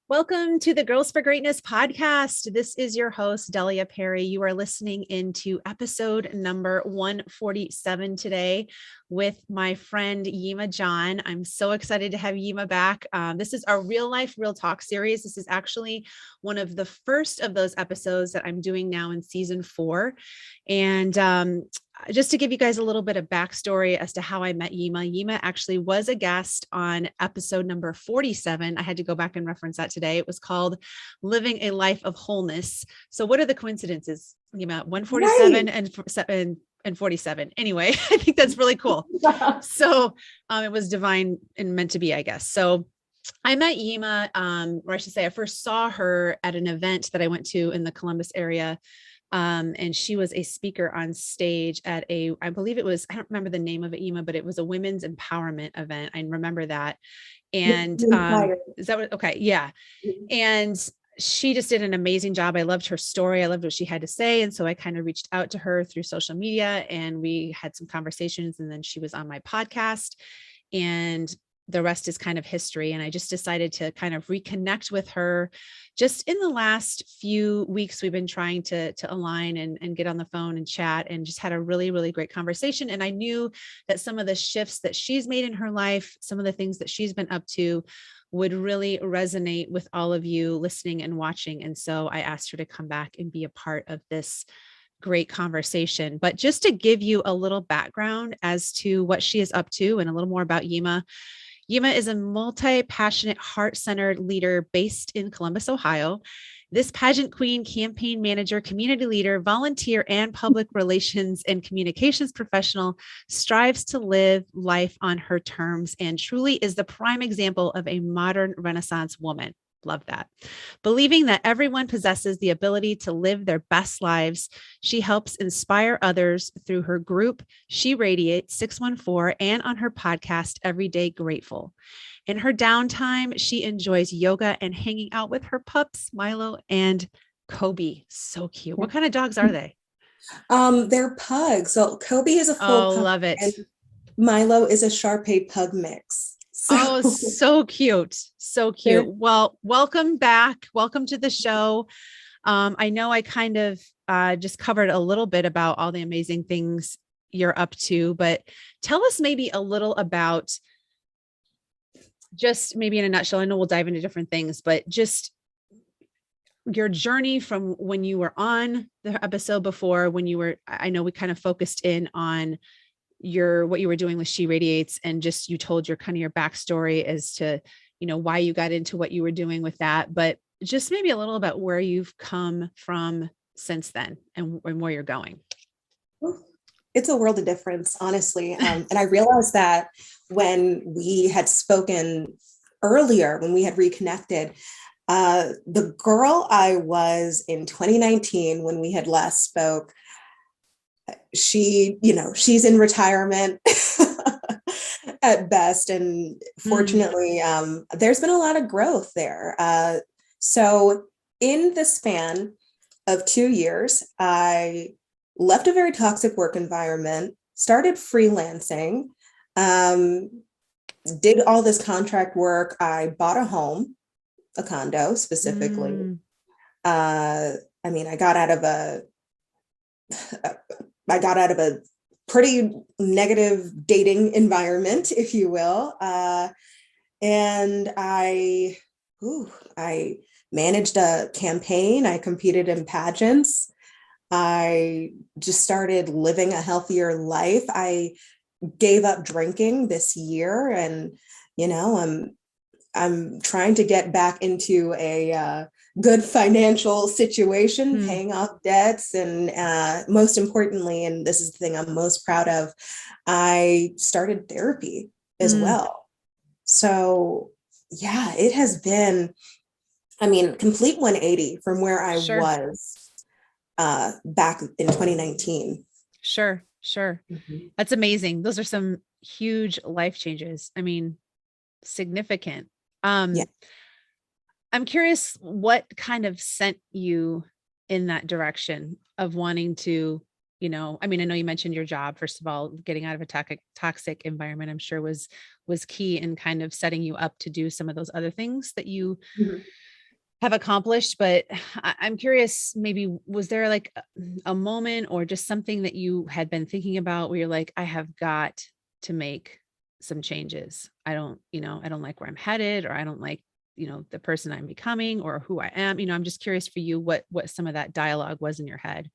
Welcome to the Girls for Greatness podcast. This is your host, Delia Perry. You are listening into episode number 147 today with my friend Yiema John. I'm so excited to have Yiema back. This is our real life, real talk series. This is actually one of the first of those episodes that I'm doing now in season 4. And just to give you guys a little bit of backstory as to how I met Yiema. Yiema actually was a guest on episode number 47. I had to go back and reference that today. It was called Living a Life of Wholeness. So what are the coincidences, Yiema? 147 and 47. Anyway, I think that's really cool. So it was divine and meant to be, I guess. So I met Yiema, or I should say I first saw her at an event that I went to in the Columbus area. And she was a speaker on stage at I believe it was, I don't remember the name of it, Yiema, but it was a women's empowerment event. I remember that. And, is that what, okay. Yeah. And she just did an amazing job. I loved her story. I loved what she had to say. And so I kind of reached out to her through social media and we had some conversations, and then she was on my podcast, and the rest is kind of history. And I just decided to kind of reconnect with her. Just in the last few weeks, we've been trying to align and get on the phone and chat, and just had a really, really great conversation. And I knew that some of the shifts that she's made in her life, some of the things that she's been up to, would really resonate with all of you listening and watching. And so I asked her to come back and be a part of this great conversation. But just to give you a little background as to what she is up to and a little more about Yiema. Yiema is a multi-passionate, heart-centered leader based in Columbus, Ohio. This pageant queen, campaign manager, community leader, volunteer, and public relations and communications professional strives to live life on her terms and truly is the prime example of a modern Renaissance woman. Love that. Believing that everyone possesses the ability to live their best lives, she helps inspire others through her group, She Radiates 614, and on her podcast, Everyday Grateful. In her downtime, she enjoys yoga and hanging out with her pups, Milo and Kobe. So cute. What kind of dogs are they? They're pugs. So Kobe is a full pug, love it. And Milo is a Shar-Pei pug mix. So cute. So cute. Well, welcome back. Welcome to the show. I know I kind of just covered a little bit about all the amazing things you're up to, but tell us maybe a little about, just maybe in a nutshell. I know we'll dive into different things, but just your journey from when you were on the episode before, I know we kind of focused in on what you were doing with She Radiates, and just, you told your backstory as to, why you got into what you were doing with that, but just maybe a little about where you've come from since then and where you're going. It's a world of difference, honestly. And I realized that when we had spoken earlier, when we had reconnected, the girl I was in 2019, when we had last spoke, she's in retirement at best. And fortunately, there's been a lot of growth there. So in the span of 2 years, I left a very toxic work environment, started freelancing, did all this contract work. I bought a home, a condo specifically. I got out of a pretty negative dating environment, if you will. And I managed a campaign. I competed in pageants. I just started living a healthier life. I gave up drinking this year, and, I'm trying to get back into a good financial situation, paying off debts. And most importantly, and this is the thing I'm most proud of, I started therapy as well. So yeah, it has been, complete 180 from where I was back in 2019. Sure. That's amazing. Those are some huge life changes. Significant. Yeah. I'm curious what kind of sent you in that direction of wanting to, I know you mentioned your job. First of all, getting out of a toxic environment, I'm sure was key in kind of setting you up to do some of those other things that you have accomplished, but I'm curious, maybe was there like a moment or just something that you had been thinking about where you're like, I have got to make some changes. I don't like where I'm headed, or I don't like, the person I'm becoming or who I am. I'm just curious for you, what some of that dialogue was in your head.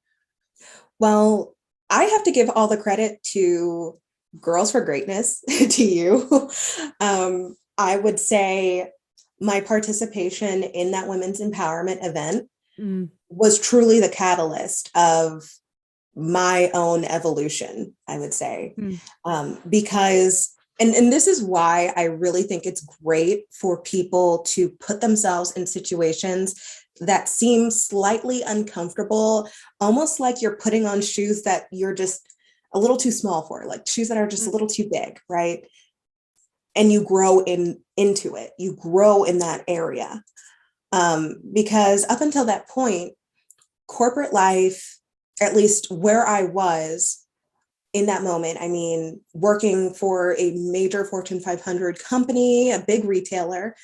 Well, I have to give all the credit to Girls for Greatness, to you. I would say my participation in that women's empowerment event Mm, was truly the catalyst of my own evolution, I would say. mm, Because, and this is why I really think it's great for people to put themselves in situations that seem slightly uncomfortable, almost like you're putting on shoes that you're just a little too small for, like shoes that are just a mm, little too big, right? And you grow into it. You grow in that area. Because up until that point, corporate life, at least where I was in that moment, I mean, working for a major Fortune 500 company, a big retailer,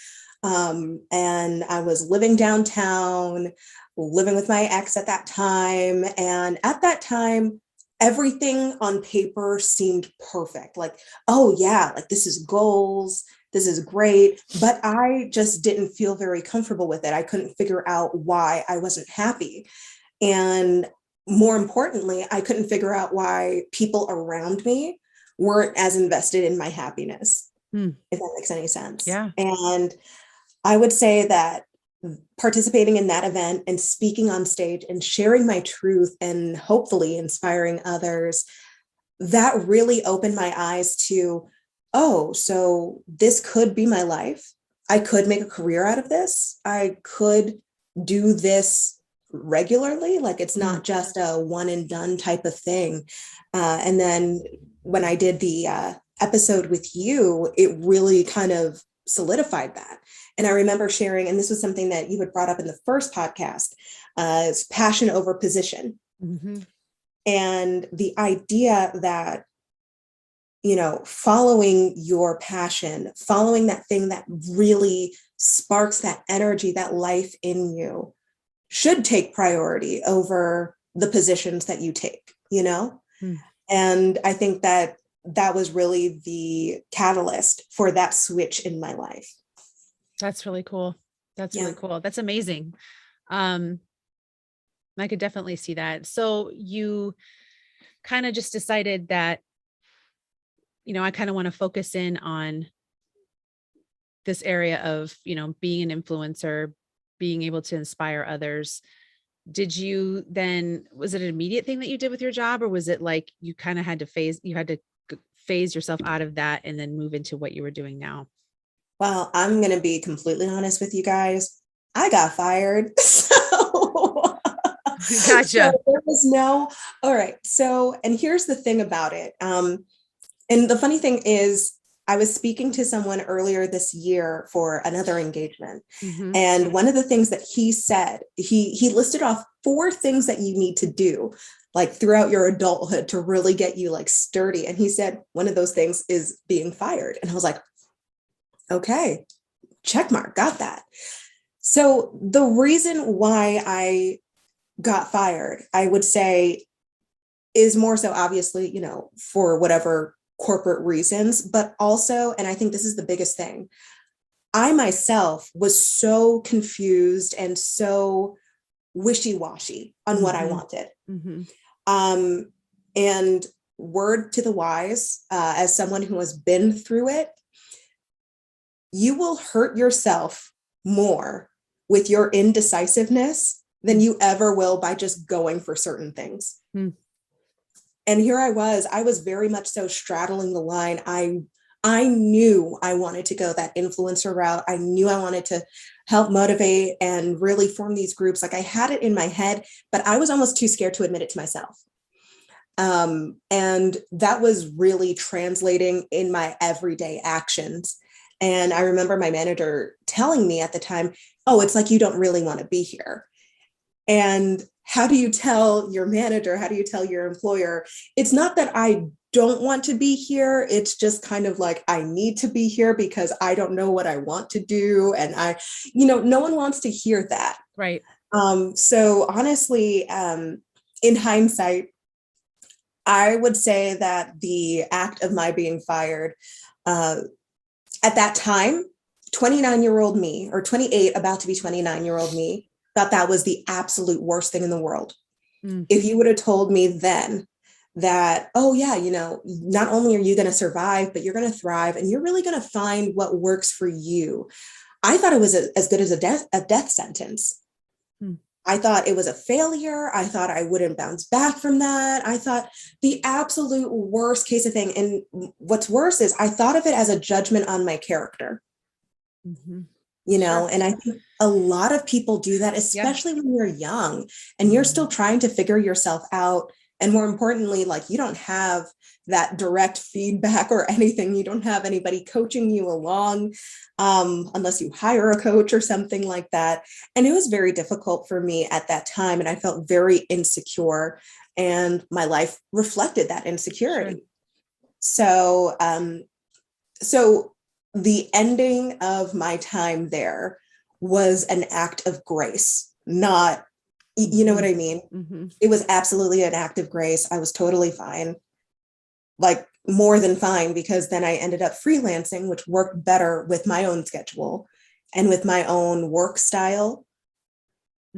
and I was living downtown, living with my ex at that time. And at that time, everything on paper seemed perfect. Like, oh, yeah, like this is goals. This is great. But I just didn't feel very comfortable with it. I couldn't figure out why I wasn't happy. And more importantly, I couldn't figure out why people around me weren't as invested in my happiness, mm. if that makes any sense. Yeah. And I would say that participating in that event and speaking on stage and sharing my truth and hopefully inspiring others, that really opened my eyes to, oh, so this could be my life. I could make a career out of this. I could do this regularly. Like it's Mm. not just a one and done type of thing. And then when I did the episode with you, it really kind of solidified that. And I remember sharing, and this was something that you had brought up in the first podcast, is passion over position. Mm-hmm. And the idea that, following your passion, following that thing that really sparks that energy, that life in you, should take priority over the positions that you take. Mm. And I think that that was really the catalyst for that switch in my life. That's really cool. That's Yeah. really cool. That's amazing. Um, I could definitely see that. So you kind of just decided that, I kind of want to focus in on this area of, being an influencer, being able to inspire others. Was it an immediate thing that you did with your job, or was it like you kind of had to phase yourself out of that and then move into what you were doing now? Well, I'm going to be completely honest with you guys. I got fired. So Gotcha. there was all right. So, and here's the thing about it. And the funny thing is, I was speaking to someone earlier this year for another engagement. Mm-hmm. And one of the things that he said, he listed off 4 things that you need to do like throughout your adulthood to really get you like sturdy. And he said, one of those things is being fired. And I was like, okay, check mark, got that. So the reason why I got fired, I would say, is more so obviously, for whatever corporate reasons, but also, and I think this is the biggest thing, I myself was so confused and so wishy-washy on what I Mm-hmm. wanted. Mm-hmm. And word to the wise, as someone who has been through it, you will hurt yourself more with your indecisiveness than you ever will by just going for certain things. Mm. And here I was very much so straddling the line. I knew I wanted to go that influencer route. I knew I wanted to help motivate and really form these groups. Like I had it in my head, but I was almost too scared to admit it to myself. And that was really translating in my everyday actions. And I remember my manager telling me at the time, oh, it's like you don't really want to be here. And how do you tell your manager? How do you tell your employer? It's not that I don't want to be here. It's just kind of like, I need to be here because I don't know what I want to do. And no one wants to hear that. Right. So honestly, in hindsight, I would say that the act of my being fired, at that time, 29-year-old me, or 28, about to be 29-year-old me, thought that was the absolute worst thing in the world. If you would have told me then that, oh yeah, not only are you going to survive, but you're going to thrive and you're really going to find what works for you. I thought it was as good as a death sentence. I thought it was a failure. I thought I wouldn't bounce back from that. I thought the absolute worst case of thing. And what's worse is I thought of it as a judgment on my character. Sure. And I think a lot of people do that, especially when you're young and you're still trying to figure yourself out. And more importantly, like, you don't have that direct feedback or anything. You don't have anybody coaching you along, unless you hire a coach or something like that. And it was very difficult for me at that time. And I felt very insecure, and my life reflected that insecurity. Sure. So the ending of my time there was an act of grace, not, you know what I mean? It was absolutely an act of grace. I was totally fine, like more than fine, because then I ended up freelancing, which worked better with my own schedule and with my own work style.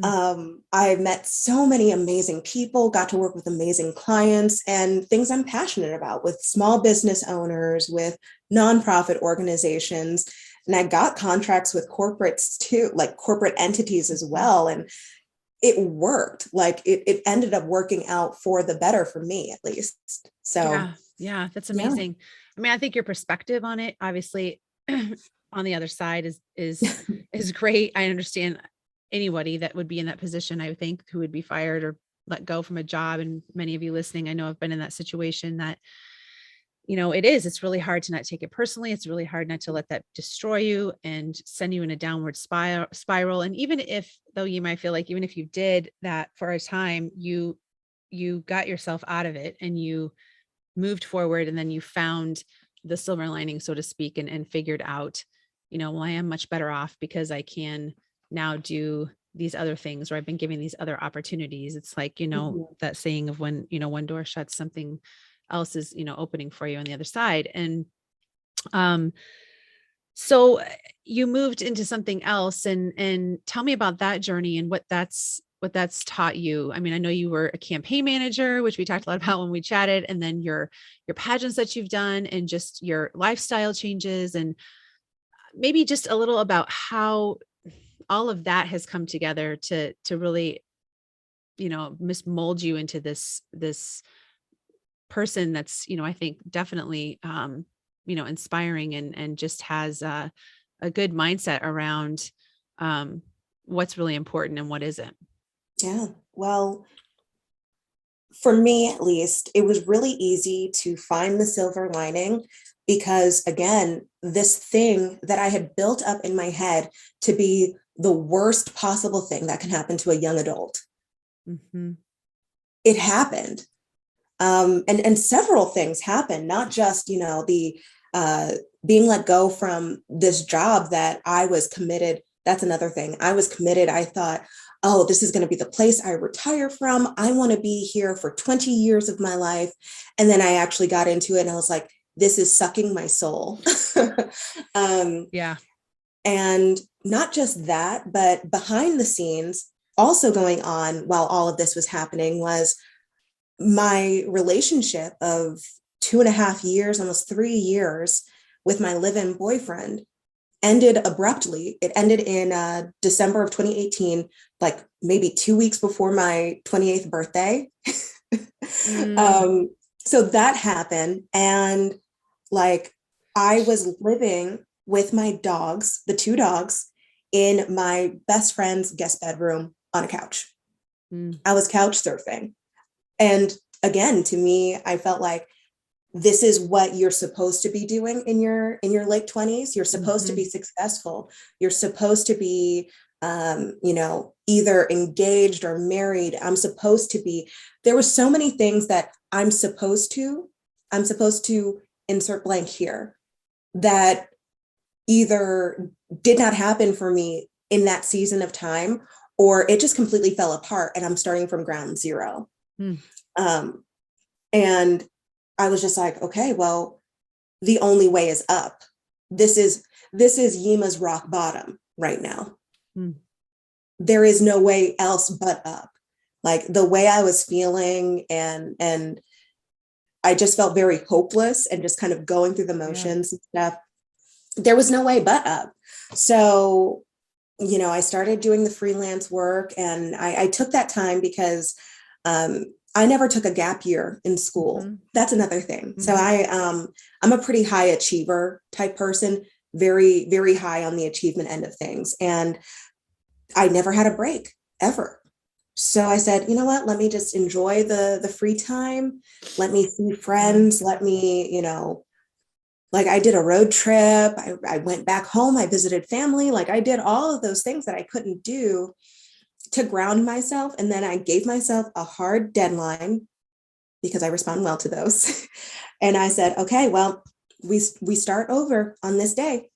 I met so many amazing people, got to work with amazing clients and things I'm passionate about, with small business owners, with nonprofit organizations. And I got contracts with corporates too, like corporate entities as well. And it worked. Like it ended up working out for the better for me, at least. So yeah, that's amazing. Yeah. I mean, I think your perspective on it, obviously, on the other side is great. I understand anybody that would be in that position, I think, who would be fired or let go from a job. And many of you listening, I know I've been in that situation that, it's really hard to not take it personally. It's really hard not to let that destroy you and send you in a downward spiral. And even if, though, you might feel like even if you did that for a time, you got yourself out of it and you moved forward, and then you found the silver lining, so to speak, and figured out, well, I am much better off because I can now do these other things, or I've been given these other opportunities. It's like, that saying of when, one door shuts, something else is, opening for you on the other side. And, so you moved into something else, and tell me about that journey and what that's taught you. I mean, I know you were a campaign manager, which we talked a lot about when we chatted, and then your pageants that you've done, and just your lifestyle changes, and maybe just a little about how all of that has come together to really, mold you into this person that's, I think definitely, inspiring, and just has a good mindset around what's really important and what isn't. Yeah. Well, for me, at least, it was really easy to find the silver lining because, again, this thing that I had built up in my head to be the worst possible thing that can happen to a young adult, it happened. And several things happened, not just, the being let go from this job that I was committed. That's another thing. I was committed. I thought, oh, this is going to be the place I retire from. I want to be here for 20 years of my life. And then I actually got into it and I was like, this is sucking my soul. Yeah. And not just that, but behind the scenes, also going on while all of this was happening, was my relationship of 2.5 years, almost 3 years with my live-in boyfriend ended abruptly. It ended in December of 2018, like maybe 2 weeks before my 28th birthday. So that happened. And like, I was living with my dogs, the 2 dogs, in my best friend's guest bedroom on a couch. I was couch surfing. And again, to me, I felt like this is what you're supposed to be doing in your late 20s. You're supposed to be successful. You're supposed to be, either engaged or married. I'm supposed to be. There were so many things that I'm supposed to I'm supposed to insert blank here, that either did not happen for me in that season of time, or it just completely fell apart and I'm starting from ground zero. Um, and I was just like, okay, well, the only way is up. This is Yiema's rock bottom right now. There is no way else but up. Like the way I was feeling, and I just felt very hopeless and just kind of going through the motions and stuff. There was no way but up. So, you know, I started doing the freelance work, and I took that time because I never took a gap year in school. That's another thing. So I'm a pretty high achiever type person, very, very high on the achievement end of things. And I never had a break ever. So I said, you know what, let me just enjoy the free time. Let me see friends. Let me, you know, like I did a road trip. I went back home. I visited family. Like I did all of those things that I couldn't do to ground myself. And then I gave myself a hard deadline because I respond well to those. And I said, okay, well, we start over on this day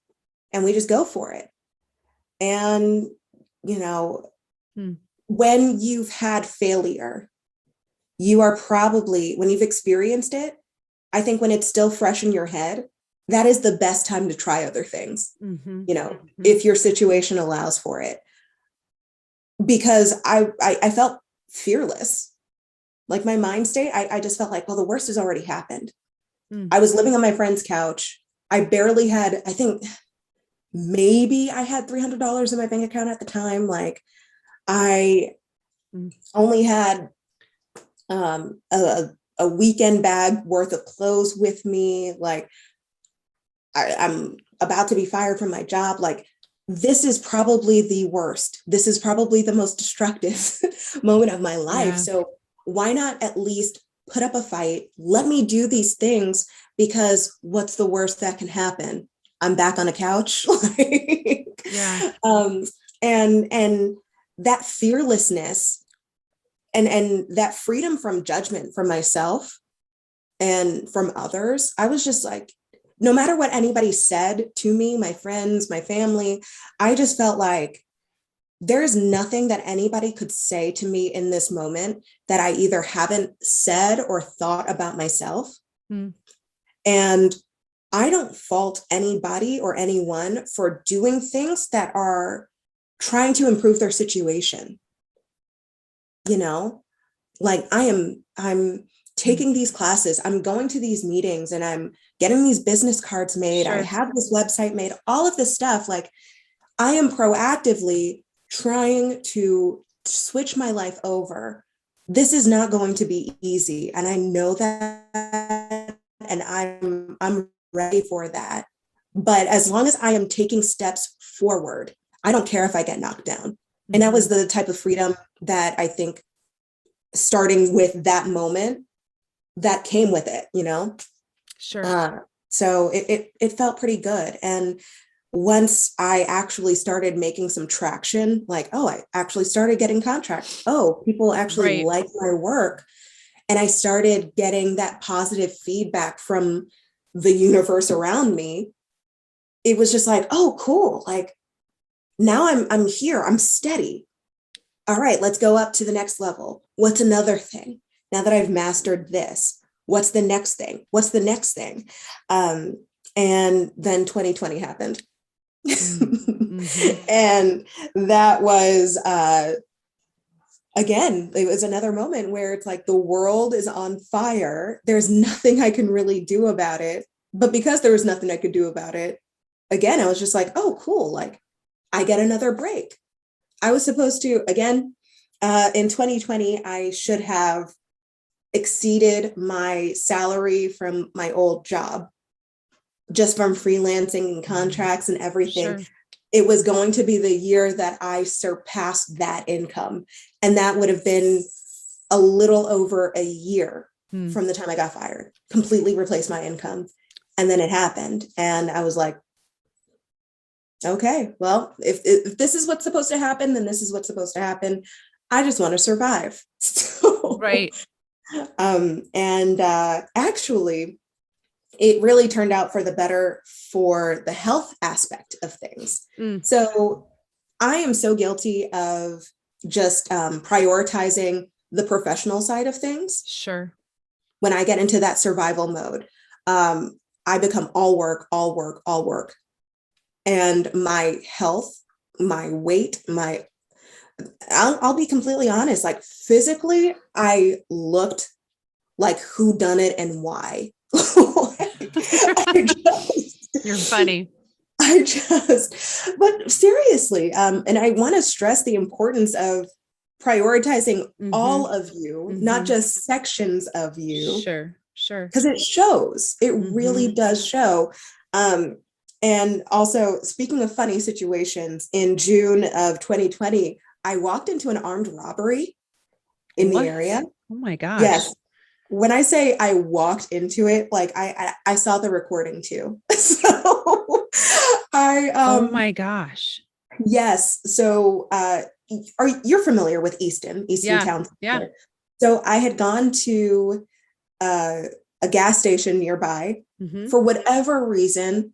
and we just go for it. And, you know, when you've had failure, you are probably, when you've experienced it, I think when it's still fresh in your head, that is the best time to try other things, you know, if your situation allows for it. Because I felt fearless. Like my mind state, I just felt like, well, the worst has already happened. I was living on my friend's couch. I barely had, I think maybe I had $300 in my bank account at the time. Like I only had a weekend bag worth of clothes with me. Like I'm about to be fired from my job. Like this is probably the worst. This is probably the most destructive moment of my life. So why not at least put up a fight? Let me do these things, because what's the worst that can happen? I'm back on a couch. And that fearlessness and that freedom from judgment from myself and from others, I was just like, no matter what anybody said to me, my friends, my family, I just felt like there's nothing that anybody could say to me in this moment that I either haven't said or thought about myself. And I don't fault anybody or anyone for doing things that are trying to improve their situation. You know, like I'm taking these classes, I'm going to these meetings, and I'm getting these business cards made. I have this website made, all of this stuff. Like I am proactively trying to switch my life over. This is not going to be easy. And I know that, and I'm ready for that. But as long as I am taking steps forward, I don't care if I get knocked down. And that was the type of freedom that I think, starting with that moment, that came with it, you know? So it felt pretty good. And once I actually started making some traction, like, oh, I actually started getting contracts. Oh, people actually like my work. And I started getting that positive feedback from the universe around me. It was just like, oh, cool. Like now I'm here, I'm steady. All right, let's go up to the next level. What's another thing? Now that I've mastered this, what's the next thing? What's the next thing? And then 2020 happened. And that was, again, it was another moment where it's like the world is on fire. There's nothing I can really do about it. But because there was nothing I could do about it, again, I was just like, oh, cool. Like I get another break. I was supposed to, again, in 2020, I should have exceeded my salary from my old job, just from freelancing and contracts and everything. It was going to be the year that I surpassed that income. And that would have been a little over a year from the time I got fired, completely replaced my income. And then it happened. And I was like, okay, well, if this is what's supposed to happen, then this is what's supposed to happen. I just want to survive. So, actually, it really turned out for the better for the health aspect of things. So I am so guilty of just prioritizing the professional side of things. Sure. When I get into that survival mode, I become all work, all work, all work. And my health, my weight, I'll be completely honest, like physically, I looked like who done it and why. You're funny. But seriously, and I want to stress the importance of prioritizing all of you, not just sections of you. Sure. Because it shows, it really does show. And also, speaking of funny situations, in June of 2020, I walked into an armed robbery in the area. Oh my gosh. Yes. When I say I walked into it, like I saw the recording too. So oh my gosh. Yes. So you're familiar with Easton Town? Yeah. So I had gone to a gas station nearby. For whatever reason,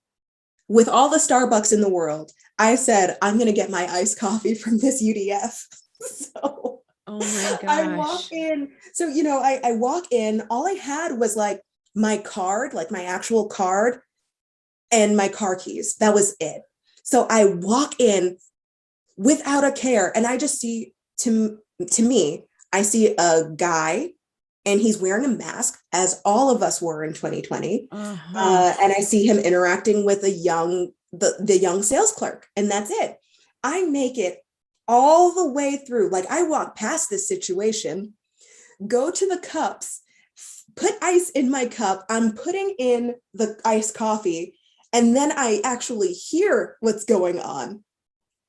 with all the Starbucks in the world, I said, I'm going to get my iced coffee from this UDF. So oh my gosh. I walk in. So, I walk in, all I had was like my card, like my actual card and my car keys. That was it. So I walk in without a care. And I just see, to me, I see a guy and he's wearing a mask, as all of us were in 2020. And I see him interacting with the young sales clerk, and that's it. I make it all the way through. Like, I walk past this situation, go to the cups, put ice in my cup. I'm putting in the iced coffee, and then I actually hear what's going on.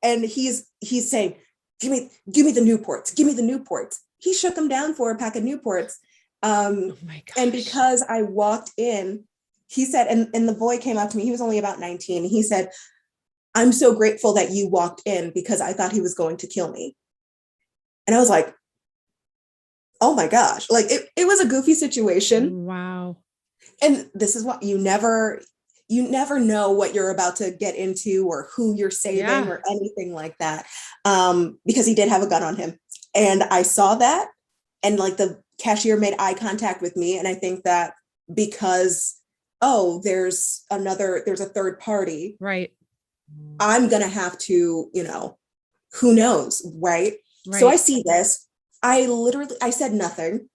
And he's saying, give me the Newports, give me the Newports. He shook him down for a pack of Newports. Oh my gosh. And because I walked in, he said, and the boy came up to me, he was only about 19. He said, I'm so grateful that you walked in because I thought he was going to kill me. And I was like, oh my gosh, like it was a goofy situation. Wow. And this is what you never know what you're about to get into or who you're saving or anything like that. Because he did have a gun on him. And I saw that, and like the cashier made eye contact with me. And I think that because, there's a third party. Right. I'm going to have to, who knows. Right. So I see this. I said nothing.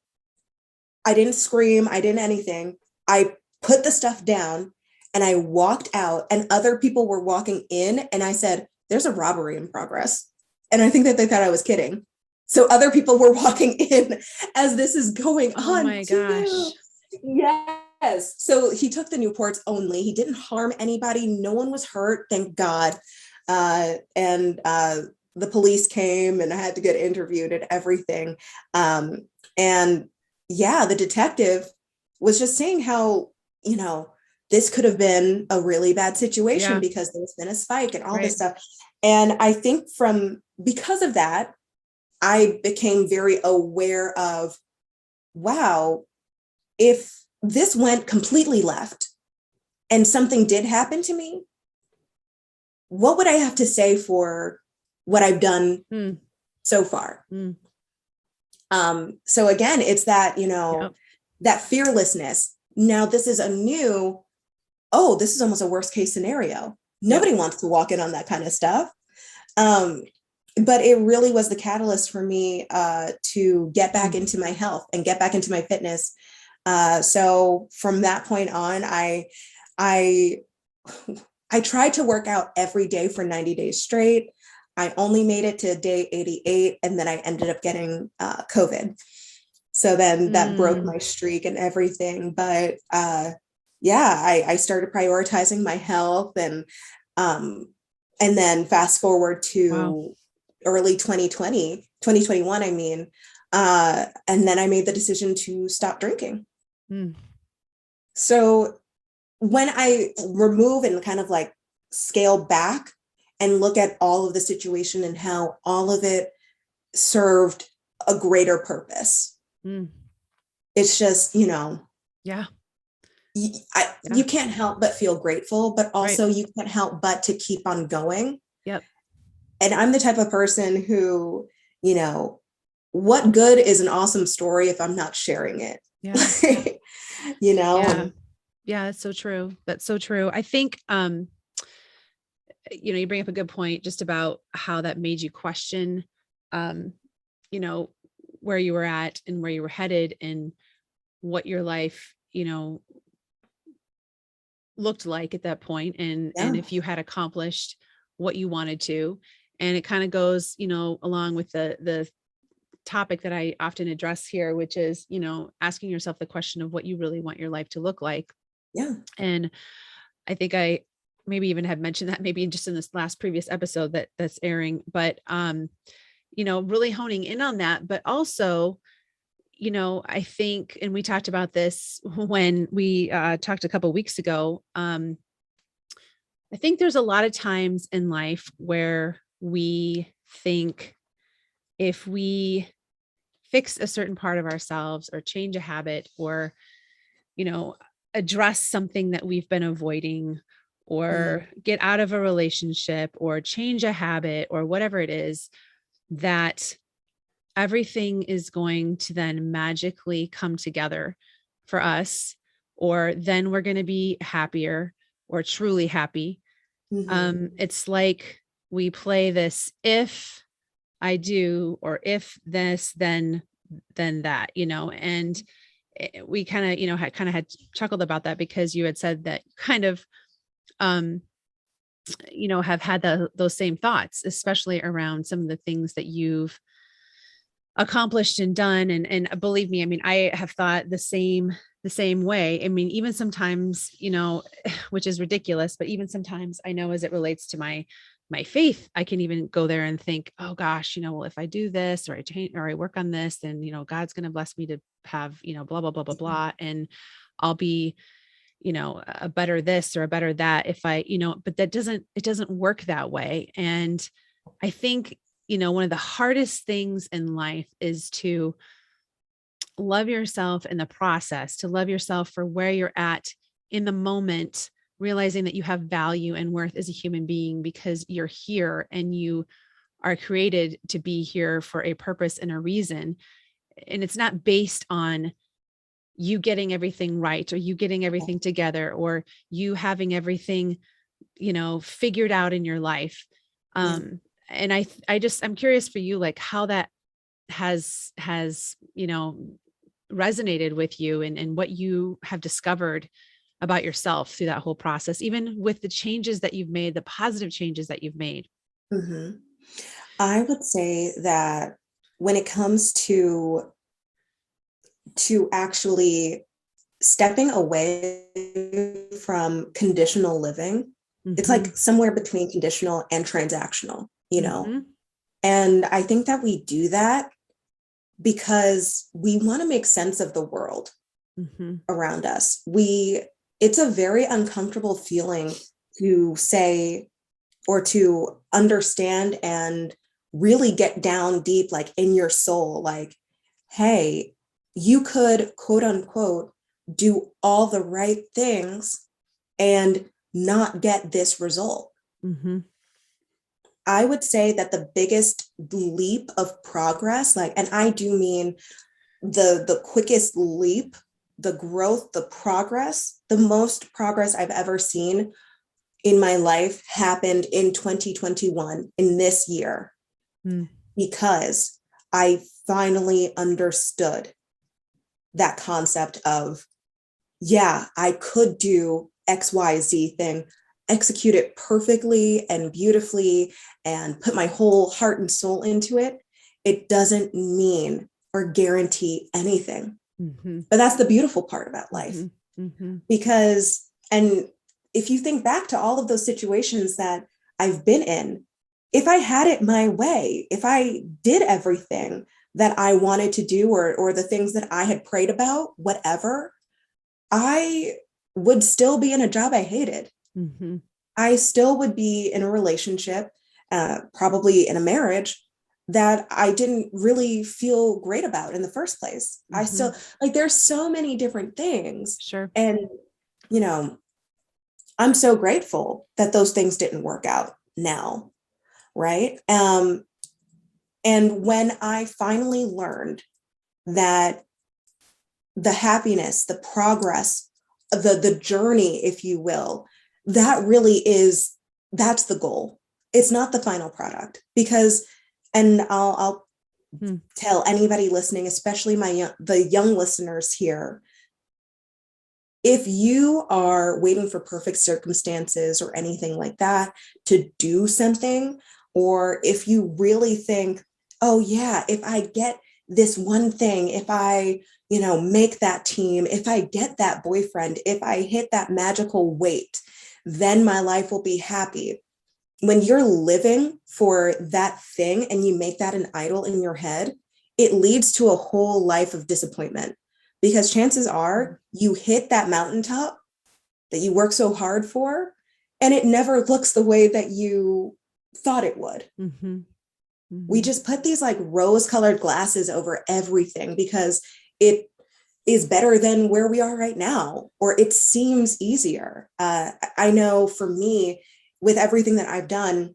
I didn't scream. I didn't anything. I put the stuff down and I walked out, and other people were walking in, and I said, there's a robbery in progress. And I think that they thought I was kidding. So other people were walking in as this is going on. Oh my gosh. Yes. So he took the Newports only. He didn't harm anybody. No one was hurt, thank God. And the police came, and I had to get interviewed and everything. And the detective was just saying how, this could have been a really bad situation because there's been a spike and all this stuff. And I think because of that, I became very aware of, wow, if this went completely left and something did happen to me, what would I have to say for what I've done so far? So again, it's that, that fearlessness. Now this is this is almost a worst case scenario. Nobody wants to walk in on that kind of stuff. But it really was the catalyst for me to get back into my health and get back into my fitness. So from that point on, I tried to work out every day for 90 days straight. I only made it to day 88, and then I ended up getting COVID. So then that broke my streak and everything. But I started prioritizing my health, and then fast forward to early 2021, I mean, and then I made the decision to stop drinking. So when I remove and kind of like scale back and look at all of the situation and how all of it served a greater purpose, it's just, you can't help but feel grateful, but also you can't help but to keep on going. Yep. And I'm the type of person who, what good is an awesome story if I'm not sharing it? Yeah. Yeah. Yeah, that's so true. That's so true. I think, you bring up a good point just about how that made you question, where you were at and where you were headed and what your life, looked like at that point, and if you had accomplished what you wanted to. And it kind of goes, along with the topic that I often address here, which is, asking yourself the question of what you really want your life to look like. Yeah. And I think I maybe even had mentioned that maybe just in this last previous episode that's airing, but, really honing in on that, but also, I think, and we talked about this when we talked a couple of weeks ago. I think there's a lot of times in life where we think if we fix a certain part of ourselves or change a habit or, address something that we've been avoiding or get out of a relationship or change a habit or whatever it is, that everything is going to then magically come together for us, or then we're going to be happier or truly happy. It's like we play this, if I do, or if this, then that, and we kind of, had chuckled about that because you had said that kind of, have had those same thoughts, especially around some of the things that you've accomplished and done. And believe me, I mean, I have thought the same way. I mean, even sometimes, which is ridiculous, but even sometimes I know as it relates to my faith, I can even go there and think, oh gosh, well, if I do this or I change or I work on this, then, God's going to bless me to have, blah, blah, blah, blah, blah. And I'll be, a better this or a better that if I, but it doesn't work that way. And I think, one of the hardest things in life is to love yourself in the process, to love yourself for where you're at in the moment, realizing that you have value and worth as a human being because you're here and you are created to be here for a purpose and a reason. And it's not based on you getting everything right or you getting everything together or you having everything, figured out in your life. And I'm curious for you, like how that has, resonated with you and what you have discovered about yourself through that whole process, even with the changes that you've made, the positive changes that you've made. I would say that when it comes to actually stepping away from conditional living, it's like somewhere between conditional and transactional, and I think that we do that because we want to make sense of the world around us. It's a very uncomfortable feeling to say or to understand and really get down deep, like in your soul, like, hey, you could, quote unquote, do all the right things and not get this result. I would say that the biggest leap of progress, and I do mean the quickest leap, the growth, the progress, the most progress I've ever seen in my life happened in 2021, in this year, because I finally understood that concept of, yeah, I could do XYZ thing, execute it perfectly and beautifully and put my whole heart and soul into it. It doesn't mean or guarantee anything. But that's the beautiful part about life. Because, and if you think back to all of those situations that I've been in, if I had it my way, if I did everything that I wanted to do or the things that I had prayed about, whatever, I would still be in a job I hated. I still would be in a relationship, probably in a marriage that I didn't really feel great about in the first place. I still, there's so many different things. Sure. And you know, I'm so grateful that those things didn't work out now. Right. And when I finally learned that the happiness, the progress, the journey, if you will, that really is, that's the goal. It's not the final product because, and I'll tell anybody listening, especially the young listeners here, if you are waiting for perfect circumstances or anything like that to do something, or if you really think, oh yeah, if I get this one thing, if I, make that team, if I get that boyfriend, if I hit that magical weight, then my life will be happy. When you're living for that thing and you make that an idol in your head, it leads to a whole life of disappointment because chances are you hit that mountaintop that you work so hard for and it never looks the way that you thought it would. Mm-hmm. Mm-hmm. We just put these like rose-colored glasses over everything because it is better than where we are right now, or it seems easier. I know for me, with everything that I've done,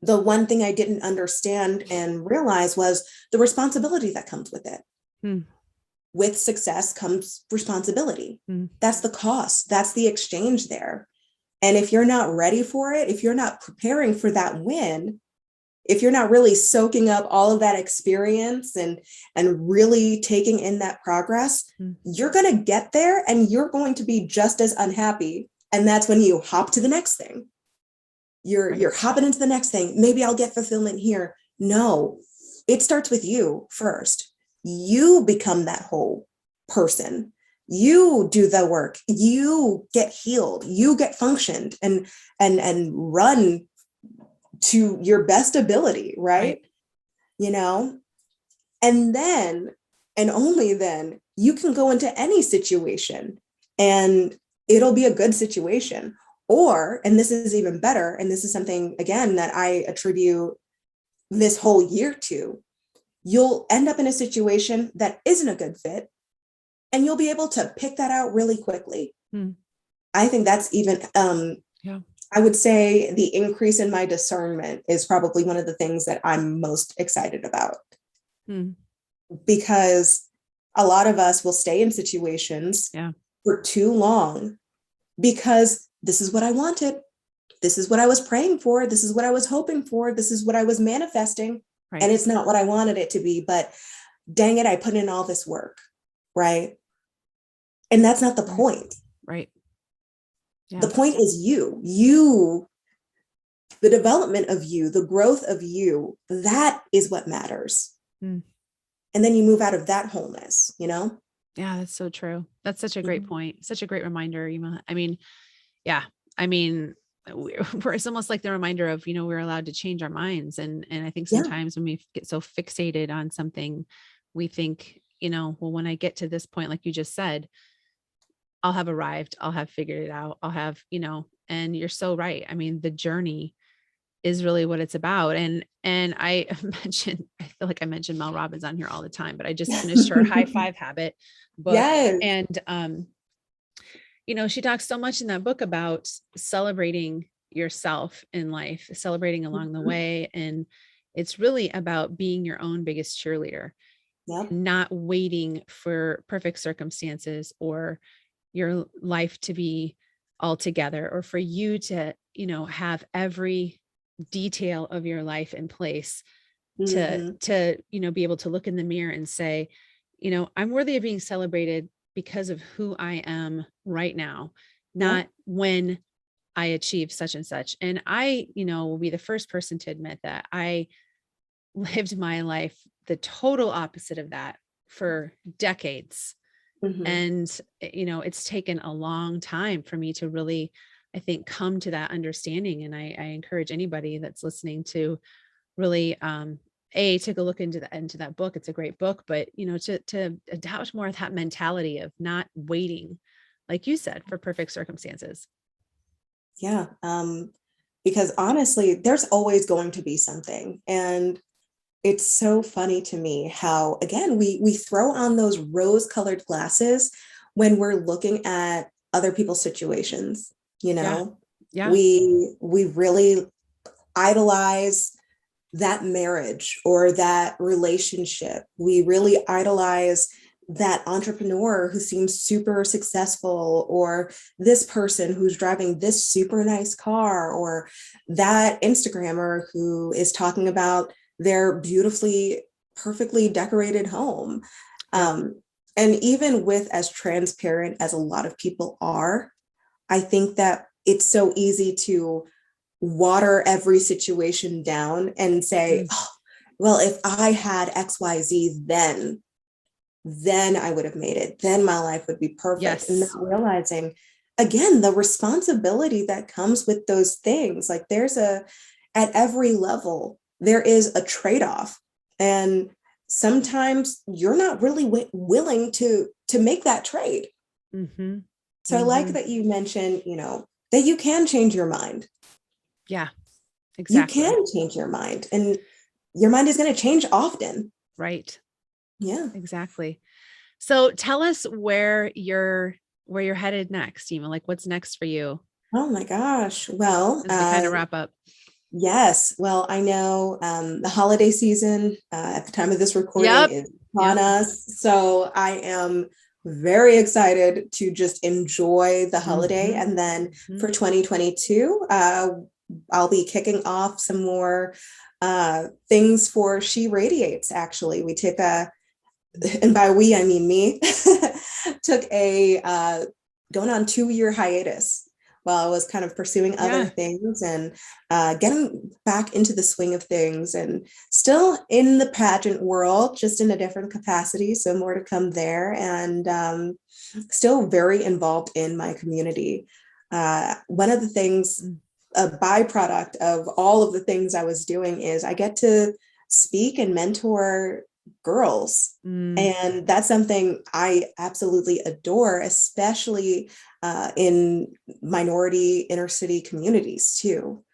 the one thing I didn't understand and realize was the responsibility that comes with it. With success comes responsibility. That's the cost. That's the exchange there. And if you're not ready for it, if you're not preparing for that win, if you're not really soaking up all of that experience and really taking in that progress, you're going to get there and you're going to be just as unhappy. And that's when you hop to the next thing. You're hopping into the next thing. Maybe I'll get fulfillment here. No, it starts with you first. You become that whole person. You do the work. You get healed. You get functioned and run to your best ability, right? And then, and only then, you can go into any situation and it'll be a good situation. Or, and this is even better, and this is something, again, that I attribute this whole year to, you'll end up in a situation that isn't a good fit, and you'll be able to pick that out really quickly. I think that's even, I would say the increase in my discernment is probably one of the things that I'm most excited about. Because a lot of us will stay in situations for too long because this is what I wanted. This is what I was praying for. This is what I was hoping for. This is what I was manifesting. Right. And it's not what I wanted it to be, but dang it, I put in all this work. Right. And that's not the point. Right. Yeah. The point is you, the development of you, the growth of you, that is what matters. And then you move out of that wholeness, Yeah, that's so true. That's such a great point. Such a great reminder, Yiema. It's almost like the reminder of, we're allowed to change our minds. And I think sometimes when we get so fixated on something, we think, well, when I get to this point, like you just said, I'll have arrived, I'll have figured it out. I'll have, and you're so right. I mean, the journey is really what it's about. And I feel like I mentioned Mel Robbins on here all the time, but I just finished her High Five Habit book. Yes. And, she talks so much in that book about celebrating yourself in life, celebrating along the way. And it's really about being your own biggest cheerleader, not waiting for perfect circumstances or your life to be all together, or for you to, have every detail of your life in place to, be able to look in the mirror and say, I'm worthy of being celebrated because of who I am right now, not when I achieve such and such. And I, will be the first person to admit that I lived my life the total opposite of that for decades. And, it's taken a long time for me to really, I think, come to that understanding. And I encourage anybody that's listening to really, take a look into that book. It's a great book, but, to adopt more of that mentality of not waiting, like you said, for perfect circumstances. Yeah. Because honestly, there's always going to be something. And it's so funny to me how, again, we throw on those rose-colored glasses when we're looking at other people's situations. You know, Yeah. we really idolize that marriage or that relationship. We really idolize that entrepreneur who seems super successful, or this person who's driving this super nice car, or that Instagrammer who is talking about their beautifully, perfectly decorated home. And even with as transparent as a lot of people are, I think that it's so easy to water every situation down and say, oh, well, if I had XYZ, then I would have made it. Then my life would be perfect. Yes. And not realizing, again, the responsibility that comes with those things. Like at every level, there is a trade-off. And sometimes you're not really willing to make that trade. Mm-hmm. So I like that you mentioned, that you can change your mind. Yeah, exactly. You can change your mind, and your mind is going to change often. Right. Yeah, exactly. So tell us where you're headed next, Yiema. Like, what's next for you? Oh my gosh. Well, As we kind of wrap up. Yes. Well, I know the holiday season at the time of this recording is on us. So I am very excited to just enjoy the holiday. And then for 2022, I'll be kicking off some more things for She Radiates, actually. We took and by we, I mean me, took a going on 2-year hiatus while I was kind of pursuing other things and getting back into the swing of things, and still in the pageant world, just in a different capacity. So more to come there, and still very involved in my community. One of the things, a byproduct of all of the things I was doing, is I get to speak and mentor girls. And that's something I absolutely adore, especially in minority inner city communities too.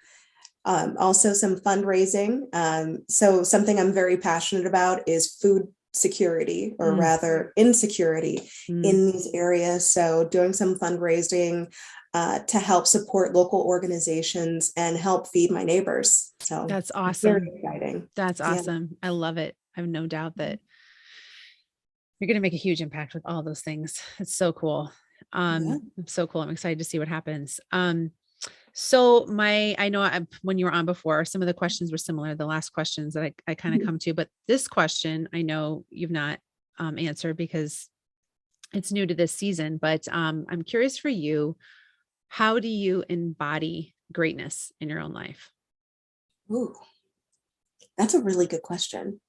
Also some fundraising. So something I'm very passionate about is food security, or rather insecurity in these areas. So doing some fundraising to help support local organizations and help feed my neighbors. So that's awesome. Very exciting. That's awesome. Yeah. I love it. I have no doubt that you're going to make a huge impact with all those things. It's so cool. It's so cool. I'm excited to see what happens. So I know when you were on before, some of the questions were similar, the last questions that I kind of come to, but this question, I know you've not answered because it's new to this season, but I'm curious for you, how do you embody greatness in your own life? Ooh, that's a really good question.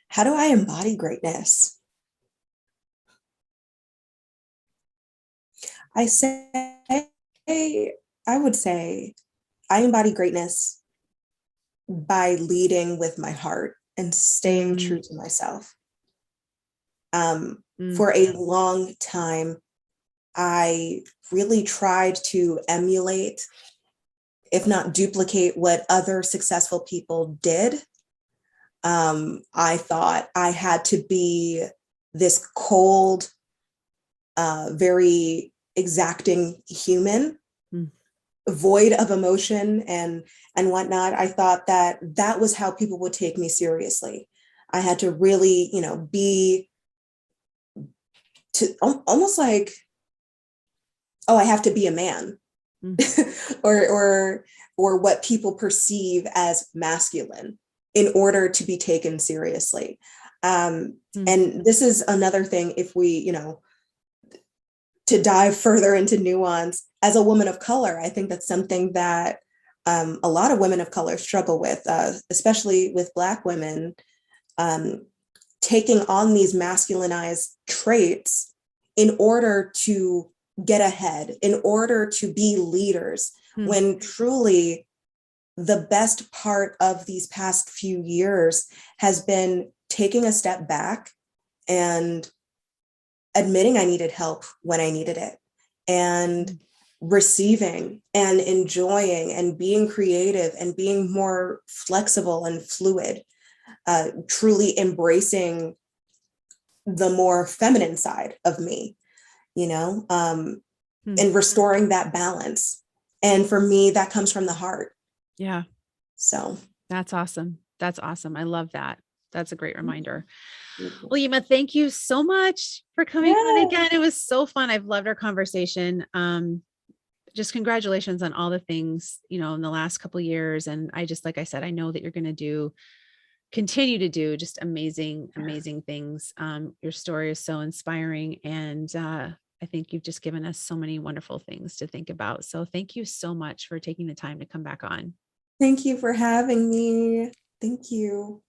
How do I embody greatness? I would say I embody greatness by leading with my heart and staying true to myself. For a long time, I really tried to emulate, if not duplicate, what other successful people did. I thought I had to be this cold, very exacting human, void of emotion and whatnot. I thought that was how people would take me seriously. I had to really, be to almost like, oh, I have to be a man, or what people perceive as masculine in order to be taken seriously. And this is another thing, if we, to dive further into nuance, as a woman of color, I think that's something that a lot of women of color struggle with, especially with Black women, taking on these masculinized traits in order to get ahead, in order to be leaders, when truly the best part of these past few years has been taking a step back and admitting I needed help when I needed it, and receiving and enjoying and being creative and being more flexible and fluid, truly embracing the more feminine side of me. and restoring that balance. And for me, that comes from the heart. Yeah. So that's awesome. That's awesome. I love that. That's a great reminder. Well, Yiema, thank you so much for coming on again. It was so fun. I've loved our conversation. Just congratulations on all the things, in the last couple of years. And I just, like I said, I know that you're going to continue to do just amazing, amazing things. Your story is so inspiring. And I think you've just given us so many wonderful things to think about. So thank you so much for taking the time to come back on. Thank you for having me. Thank you.